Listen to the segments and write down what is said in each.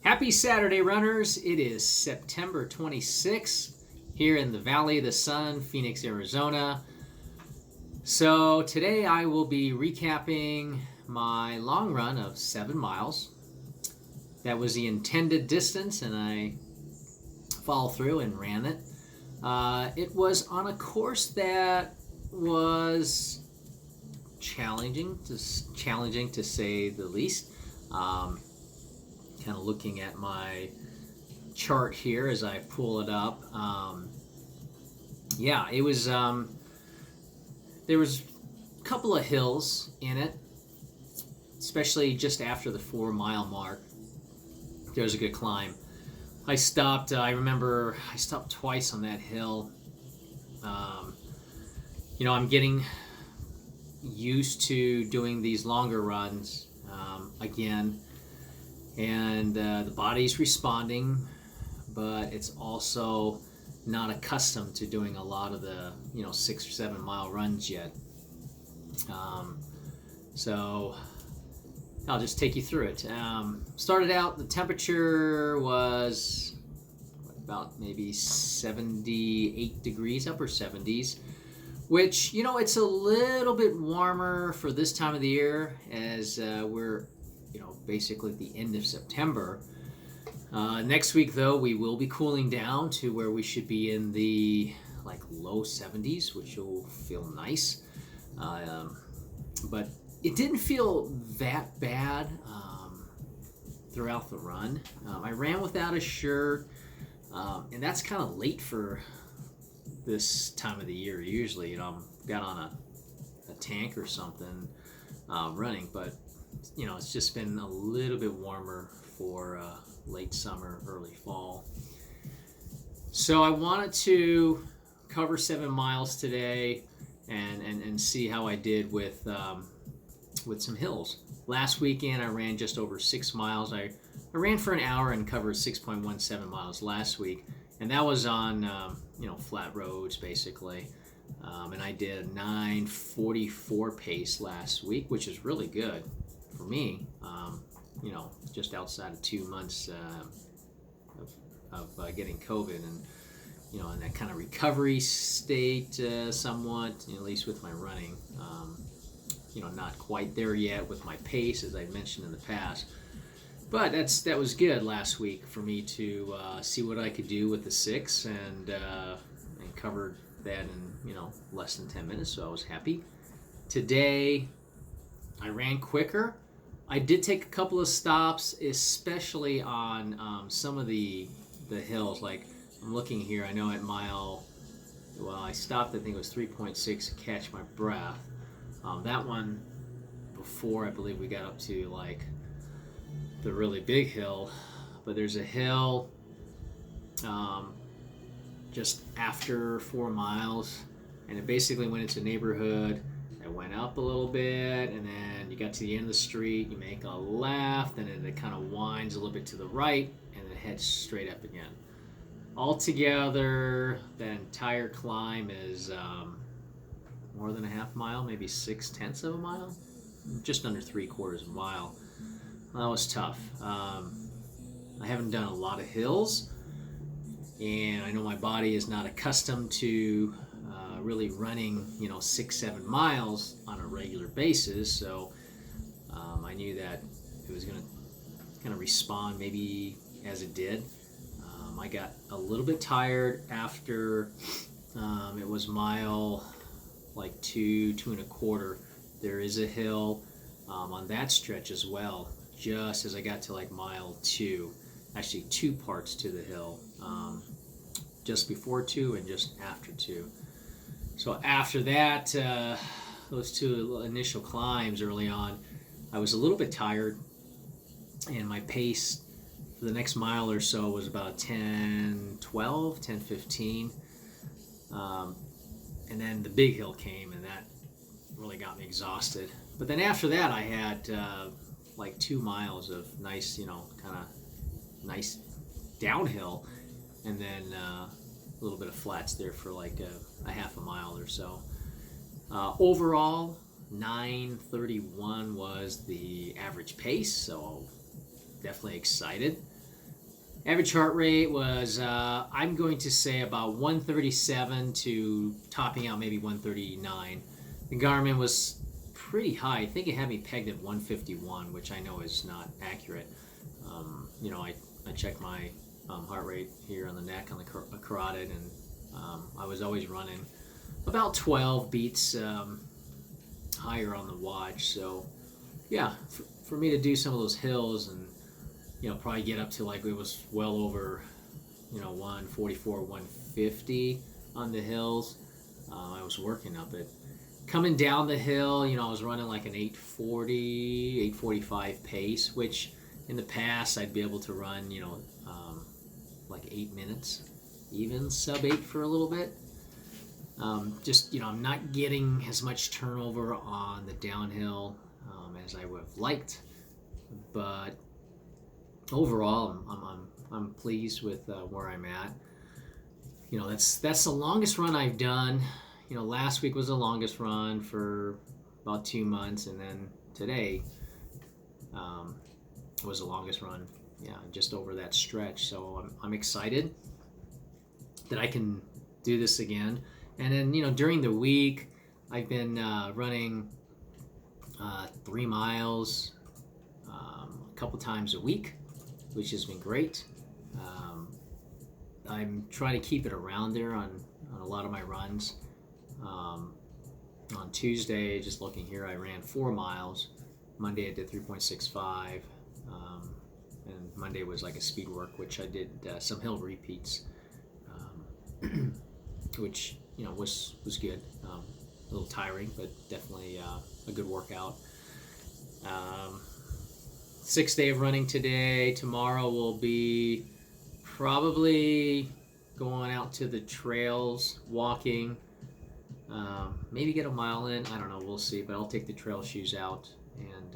Happy Saturday, runners. It is September 26th here in the Valley of the Sun, Phoenix, Arizona. So today I will be recapping my long run of 7 miles. That was the intended distance, and I followed through and ran it. It was on a course that was challenging to say the least. Kind of looking at my chart here as I pull it up. It was. There was a couple of hills in it, especially just after the 4 mile mark. There was a good climb. I stopped. I remember I stopped twice on that hill. I'm getting used to doing these longer runs again. And the body's responding, but it's also not accustomed to doing a lot of the 6 or 7 mile runs yet. So I'll just take you through it. Started out, the temperature was about maybe 78 degrees, upper 70s, which it's a little bit warmer for this time of the year as we're basically at the end of September. Next week, though, we will be cooling down to where we should be in the low 70s, which will feel nice. But it didn't feel that bad throughout the run. I ran without a shirt, and that's kind of late for this time of the year. Usually, I'm got on a tank or something running, but it's just been a little bit warmer for late summer, early fall. So I wanted to cover 7 miles today and see how I did with some hills. Last weekend I ran just over 6 miles. I ran for an hour and covered 6.17 miles last week, and that was on flat roads basically. And I did a 9:44 pace last week, which is really good for me, just outside of 2 months of getting COVID and, in that kind of recovery state somewhat, at least with my running. Not quite there yet with my pace, as I mentioned in the past. But that was good last week for me to see what I could do with the 6 and covered that in, less than 10 minutes, so I was happy. Today, I ran quicker. I did take a couple of stops, especially on some of the hills. Like I'm looking here, I know at I stopped, I think it was 3.6 to catch my breath. That one before, I believe we got up to the really big hill, but there's a hill just after 4 miles, and it basically went into a neighborhood. It went up a little bit, and then you got to the end of the street, you make a left, and then it kind of winds a little bit to the right, and then it heads straight up again. Altogether, the entire climb is more than a half mile, maybe 6/10 of a mile, just under 3/4 of a mile. That was tough. I haven't done a lot of hills, and I know my body is not accustomed to really running 6-7 miles on a regular basis, so I knew that it was going to kind of respond maybe as it did. I got a little bit tired after it was mile 2.25. There is a hill on that stretch as well, just as I got to mile 2. Actually 2 parts to the hill, just before 2 and just after 2. So after that, those 2 initial climbs early on, I was a little bit tired, and my pace for the next mile or so was about 10:12, 10:15. And then the big hill came, and that really got me exhausted. But then after that, I had 2 miles of nice, kind of nice downhill, and then a little bit of flats there for a half a mile or so. Overall, 9:31 was the average pace, so definitely excited. Average heart rate was, I'm going to say about 137 to topping out maybe 139. The Garmin was pretty high. I think it had me pegged at 151, which I know is not accurate. I check my heart rate here on the neck, on the carotid, and I was always running about 12 beats higher on the watch. So, yeah, for me to do some of those hills and probably get up to like it was well over 144, 150 on the hills. I was working up it. Coming down the hill, I was running like an 840, 845 pace, which in the past I'd be able to run, like 8 minutes, even sub 8 for a little bit. I'm not getting as much turnover on the downhill as I would have liked, but overall, I'm pleased with where I'm at. That's the longest run I've done. Last week was the longest run for about 2 months, and then today was the longest run. Yeah, just over that stretch. So I'm excited that I can do this again. And then during the week, I've been running 3 miles a couple times a week, which has been great. I'm trying to keep it around there on a lot of my runs. On Tuesday, just looking here, I ran 4 miles. Monday I did 3.65, and Monday was like a speed work, which I did some hill repeats, which was good. A little tiring, but definitely a good workout. 6th day of running today. Tomorrow will be probably going out to the trails, walking. Maybe get a mile in. I don't know. We'll see. But I'll take the trail shoes out and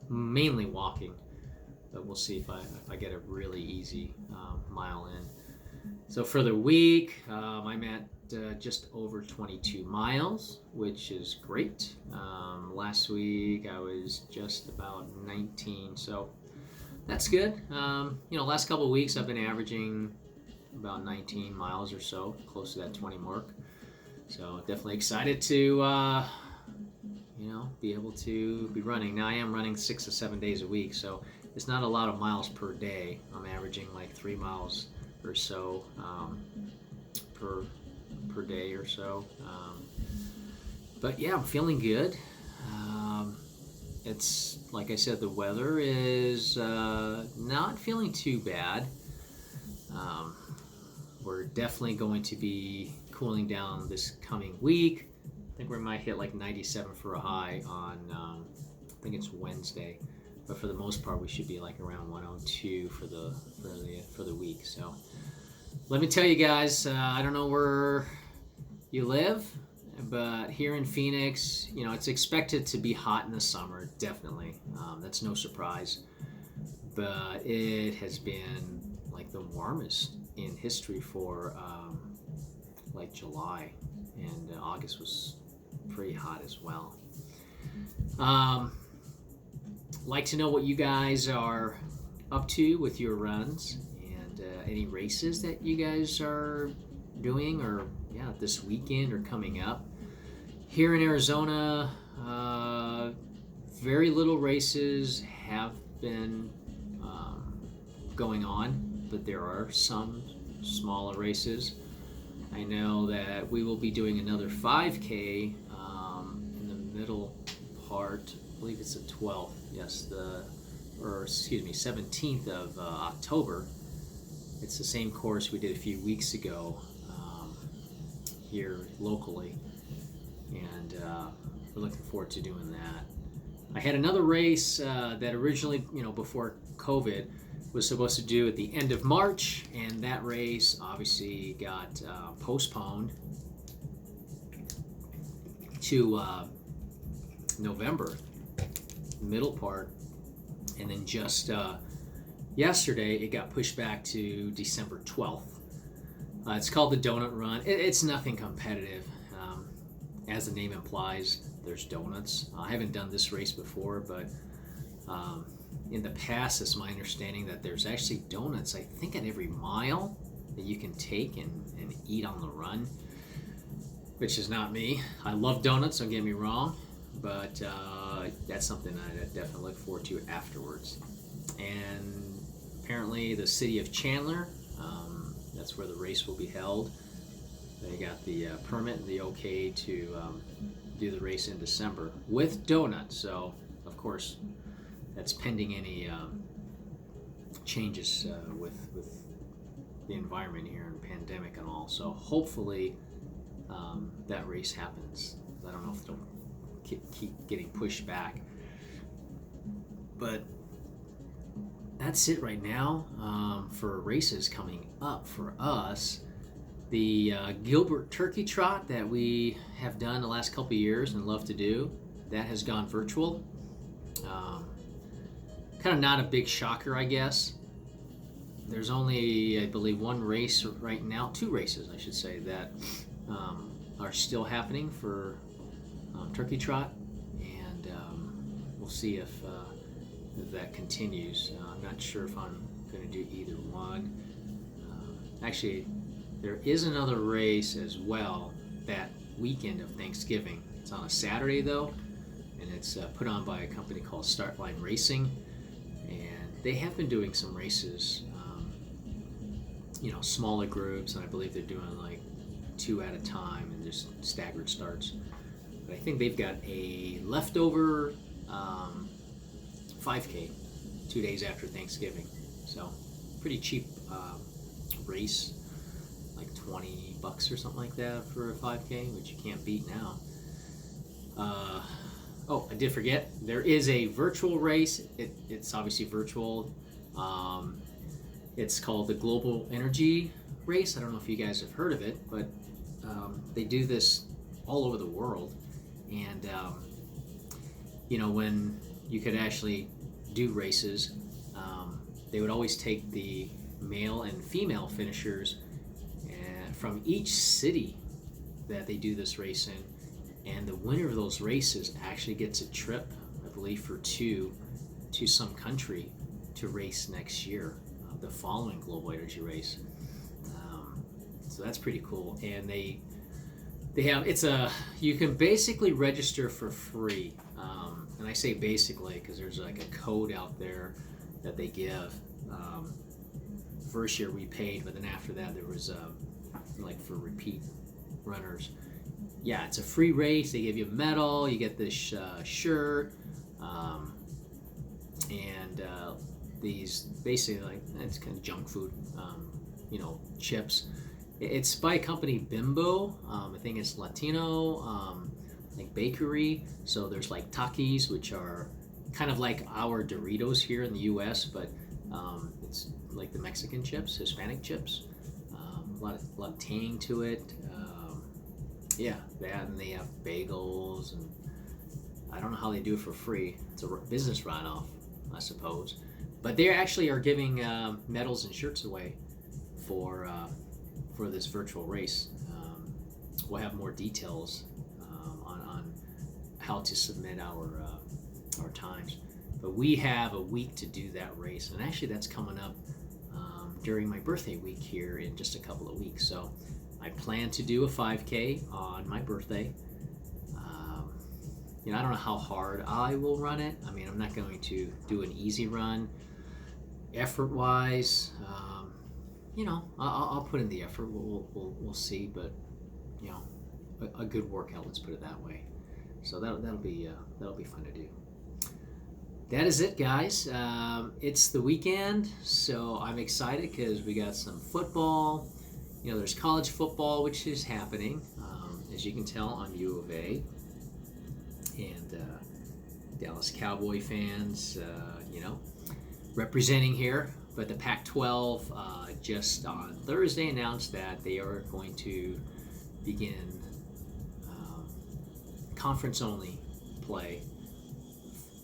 mainly walking. But we'll see if I get a really easy mile in. So for the week, I'm at just over 22 miles, which is great. Last week I was just about 19, so that's good. Last couple of weeks I've been averaging about 19 miles or so, close to that 20 mark. So definitely excited to be able to be running. Now I am running 6 to 7 days a week, so it's not a lot of miles per day. I'm averaging like 3 miles or so per day or so. But yeah, I'm feeling good. It's like I said, the weather is not feeling too bad. We're definitely going to be cooling down this coming week. I think we might hit like 97 for a high on, I think it's Wednesday. But for the most part, we should be like around 102 for the week. So let me tell you guys, I don't know where you live, but here in Phoenix, it's expected to be hot in the summer, definitely. That's no surprise. But it has been like the warmest in history for like July, and August was pretty hot as well. Like to know what you guys are up to with your runs, and any races that you guys are doing, or this weekend or coming up. Here in Arizona, very little races have been going on, but there are some smaller races. I know that we will be doing another 5K in the middle part. I believe it's the 12th. Yes, 17th of October. It's the same course we did a few weeks ago here locally, and we're looking forward to doing that. I had another race that originally, before COVID, was supposed to do at the end of March, and that race obviously got postponed to November, middle part, and then just yesterday it got pushed back to December 12th. It's called the Donut Run. It's nothing competitive. As the name implies, there's donuts. I haven't done this race before, but in the past, it's my understanding that there's actually donuts, I think, at every mile that you can take and eat on the run, which is not me. I love donuts, don't get me wrong, but that's something I definitely look forward to afterwards. And apparently, the city of Chandler, that's where the race will be held. They got the permit and the okay to do the race in December with donuts. So, of course, that's pending any changes with the environment here and pandemic and all. So hopefully that race happens. I don't know if it'll keep getting pushed back, but that's it right now for races coming up for us. The Gilbert Turkey Trot that we have done the last couple of years and love to do, that has gone virtual. Kind of not a big shocker, I guess. There's only, I believe, one race right now, two races, I should say, that are still happening for Turkey Trot, and we'll see if that continues. I'm not sure if I'm going to do either one. Actually, there is another race as well that weekend of Thanksgiving. It's on a Saturday, though, and it's put on by a company called Startline Racing, and they have been doing some races, smaller groups, and I believe they're doing like 2 at a time and just staggered starts. But I think they've got a leftover 5K 2 days after Thanksgiving, so pretty cheap race, like $20 or something like that for a 5K, which you can't beat now. Oh, I did forget, there is a virtual race. It's obviously virtual. It's called the Global Energy Race. I don't know if you guys have heard of it, but they do this all over the world. And, when you could actually do races, they would always take the male and female finishers from each city that they do this race in, and the winner of those races actually gets a trip, I believe, for 2 to some country to race next year, the following Global Energy Race. So that's pretty cool, and they have you can basically register for free, and I say basically because there's like a code out there that they give. First year we paid, but then after that there was like for repeat runners. Yeah, it's a free race. They give you a medal, you get this shirt, and these basically, like, it's kind of junk food, chips. It's by a company Bimbo. I think it's Latino, like bakery. So there's like Takis, which are kind of like our Doritos here in the U.S., but it's like the Mexican chips, Hispanic chips. A lot of tang to it. Yeah, that, and they have bagels, and I don't know how they do it for free. It's a business runoff, I suppose. But they actually are giving medals and shirts away for this virtual race. We'll have more details on how to submit our times. But we have a week to do that race, and actually that's coming up during my birthday week here in just a couple of weeks. So I plan to do a 5K on my birthday. I don't know how hard I will run it. I mean, I'm not going to do an easy run. Effort-wise, I'll put in the effort. We'll see, but a good workout. Let's put it that way. So that'll be fun to do. That is it, guys. It's the weekend, so I'm excited because we got some football. There's college football, which is happening. As you can tell, I'm U of A, and Dallas Cowboy fans, representing here. But the Pac-12 just on Thursday announced that they are going to begin conference-only play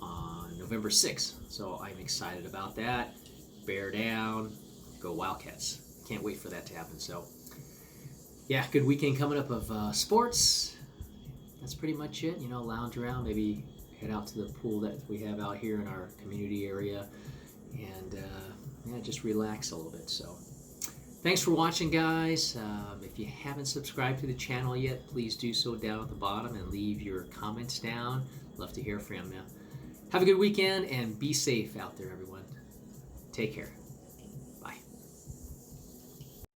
on November 6th. So I'm excited about that. Bear down, go Wildcats. Can't wait for that to happen. So, yeah, good weekend coming up of sports. That's pretty much it. Lounge around, maybe head out to the pool that we have out here in our community area, and yeah, just relax a little bit. So thanks for watching, guys. If you haven't subscribed to the channel yet, please do so down at the bottom and leave your comments down. Love to hear from you. Have a good weekend and be safe out there, everyone. Take care.